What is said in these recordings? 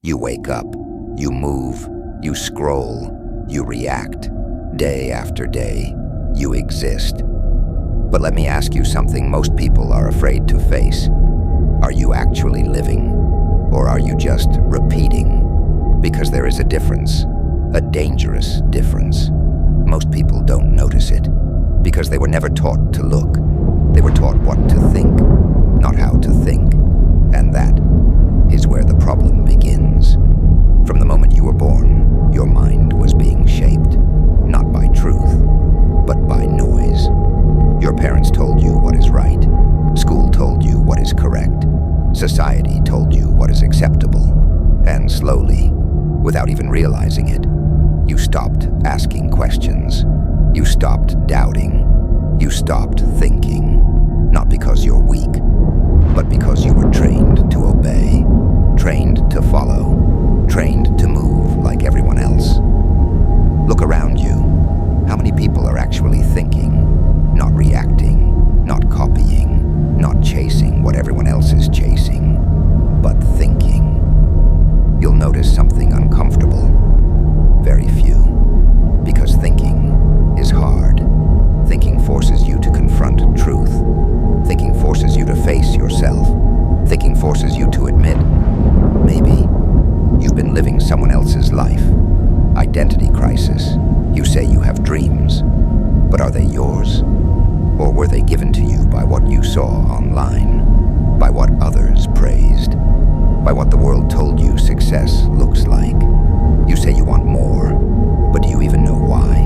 You wake up, you move, you scroll, you react. Day after day, you exist. But let me ask you something most people are afraid to face. Are you actually living, or are you just repeating? Because there is a difference, a dangerous difference. Most people don't notice it, because they were never taught to look. They were taught what to think, not how to think. And that is where the problem begins. From the moment you were born, your mind was being shaped, not by truth, but by noise. Your parents told you what is right. School told you what is correct. Society told you what is acceptable. And slowly, without even realizing it, you stopped asking questions. You stopped doubting. You stopped thinking. Not because you're weak, but because you were trained to obey, trained to follow, trained to move like everyone else. Look around you. How many people are actually thinking, not reacting, not copying, not chasing what everyone else is chasing, but thinking? You'll notice something uncomfortable. Very few. Because thinking is hard. Thinking forces you to confront truth. Thinking forces you to face yourself. Thinking forces you to admit, maybe you've been living someone else's life. Identity crisis. You say you have dreams, but are they yours? Or were they given to you by what you saw online? By what others praised? By what the world told you success looks like? You say you want more, but do you even know why?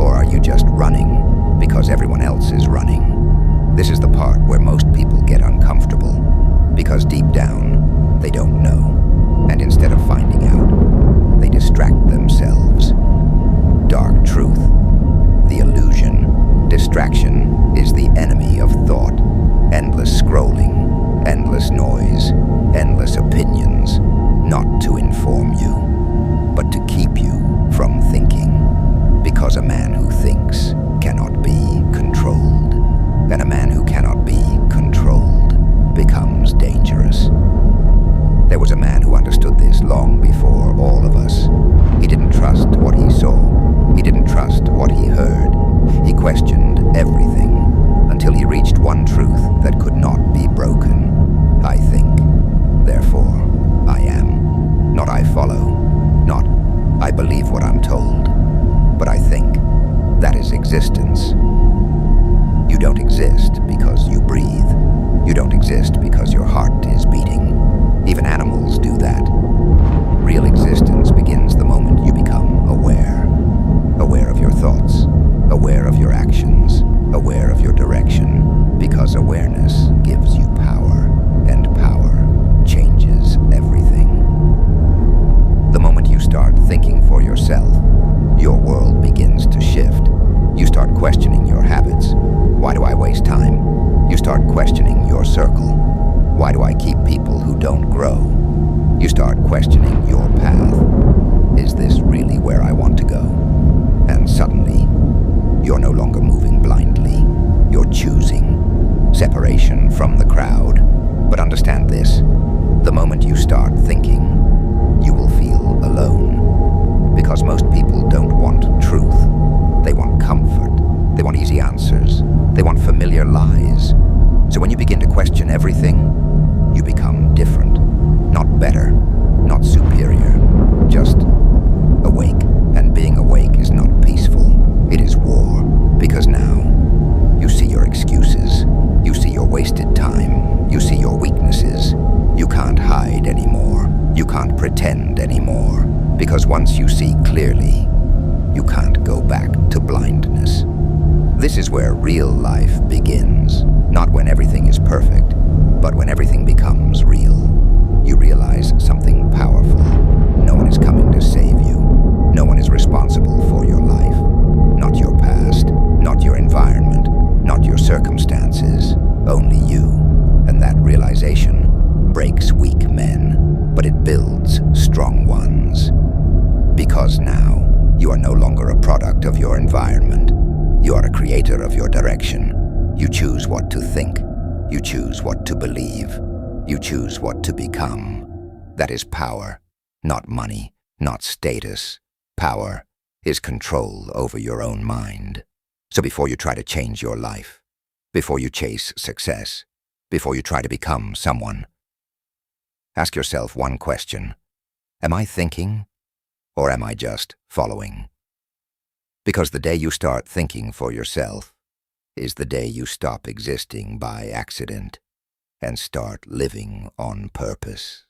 Or are you just running because everyone else is running? This is the part where most people get uncomfortable, because deep down, they don't know. And instead of finding out, they distract themselves. Dark truth, the illusion. Distraction is the enemy of thought. Endless scrolling, endless noise, endless opinions, not to inform you, but to keep you from thinking. Because a man who thinks cannot be controlled, and a man who cannot be controlled becomes dangerous. There was a man who understood this long before all of us. He didn't trust what he saw. He didn't trust what he heard. He questioned everything until he reached one truth that could not be broken. I think, therefore I am. Not I follow, not I believe what I'm told, but I think. That is existence. You don't exist because you breathe. You don't exist because your heart is beating. Even animals do that. Real existence begins the moment you become aware. Aware of your thoughts, aware of your actions, aware of your direction, because awareness gives you power, and power changes everything. The moment you start thinking for yourself, your world begins to shift. You start questioning your habits. Why do I waste time? You start questioning your circle. Why do I keep people who don't grow? You start questioning your path. Is this really where I want to go? And suddenly, you're no longer moving blindly. You're choosing separation from the crowd. But understand this, the moment you start thinking, you will feel alone. Because most people don't want truth. They want comfort. They want easy answers. They want familiar lies. So when you begin to question everything, you become different. Not better, not superior, just awake. And being awake is not peaceful. It is war. Because now, you see your excuses. You see your wasted time. You see your weaknesses. You can't hide anymore. You can't pretend anymore. Because once you see clearly, you can't go back to blindness. This is where real life begins. Not when everything is perfect, but when everything becomes real. You realize something powerful. No one is coming to save you. No one is responsible for your life. Not your past, not your environment, not your circumstances. Only you. And that realization breaks weak men, but it builds strong ones. Because now, you are no longer a product of your environment. You are a creator of your direction. You choose what to think. You choose what to believe. You choose what to become. That is power. not money, not status. Power is control over your own mind. So before you try to change your life, before you chase success, before you try to become someone, ask yourself one question. Am I thinking, or am I just following? Because the day you start thinking for yourself is the day you stop existing by accident and start living on purpose.